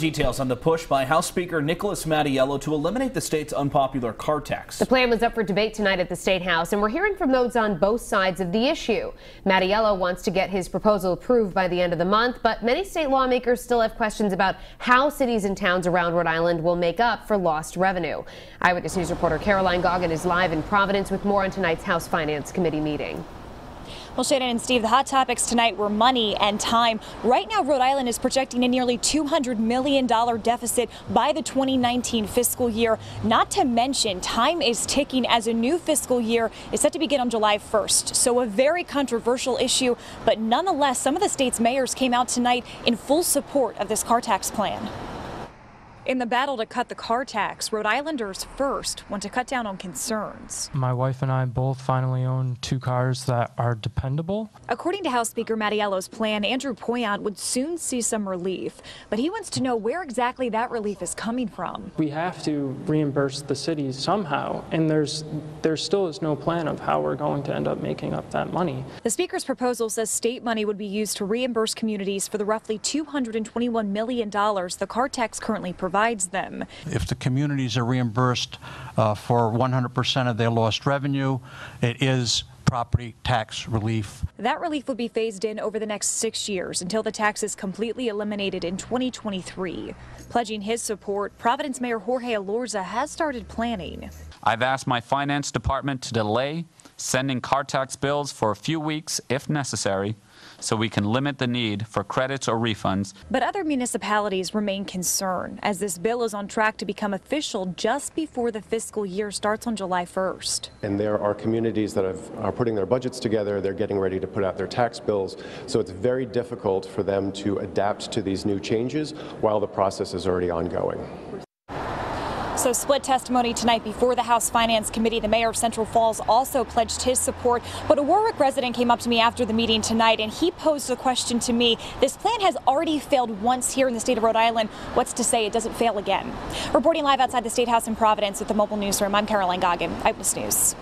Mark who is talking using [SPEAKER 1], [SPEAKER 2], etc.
[SPEAKER 1] Details on the push by House Speaker Nicholas Mattiello to eliminate the state's unpopular car tax.
[SPEAKER 2] The plan was up for debate tonight at the State House, and we're hearing from those on both sides of the issue. Mattiello wants to get his proposal approved by the end of the month, but many state lawmakers still have questions about how cities and towns around Rhode Island will make up for lost revenue. Eyewitness News reporter Goggin is live in Providence with more on tonight's House Finance Committee meeting.
[SPEAKER 3] Well, Shannon and Steve, the hot topics tonight were money and time. Right now, Rhode Island is projecting a nearly $200 million deficit by the 2019 fiscal year. Not to mention, time is ticking as a new fiscal year is set to begin on July 1st. So a very controversial issue, but nonetheless, some of the state's mayors came out tonight in full support of this car tax plan. In the battle to cut the car tax, Rhode Islanders first want to cut down on concerns.
[SPEAKER 4] My wife and I both finally own 2 cars that are dependable.
[SPEAKER 3] According to House Speaker Mattiello's plan, Andrew Poyant would soon see some relief, but he wants to know where exactly that relief is coming from.
[SPEAKER 4] We have to reimburse the cities somehow, and there still is no plan of how we're going to end up making up that money.
[SPEAKER 3] The Speaker's proposal says state money would be used to reimburse communities for the roughly $221 million the car tax currently provides them.
[SPEAKER 5] If the communities are reimbursed for 100% of their lost revenue, it is property tax relief.
[SPEAKER 3] That relief will be phased in over the next 6 years until the tax is completely eliminated in 2023. Pledging his support, Providence Mayor Jorge Elorza has started planning.
[SPEAKER 6] I've asked my finance department to delay sending car tax bills for a few weeks if necessary, so we can limit the need for credits or refunds.
[SPEAKER 3] But other municipalities remain concerned as this bill is on track to become official just before the fiscal year starts on July 1st.
[SPEAKER 7] And there are communities that are putting their budgets together. They're getting ready to put out their tax bills. So it's very difficult for them to adapt to these new changes while the process is already ongoing.
[SPEAKER 3] So split testimony tonight before the House Finance Committee. The mayor of Central Falls also pledged his support. But a Warwick resident came up to me after the meeting tonight, and he posed a question to me. This plan has already failed once here in the state of Rhode Island. What's to say it doesn't fail again? Reporting live outside the State House in Providence with the mobile newsroom, I'm Goggin, Eyewitness News.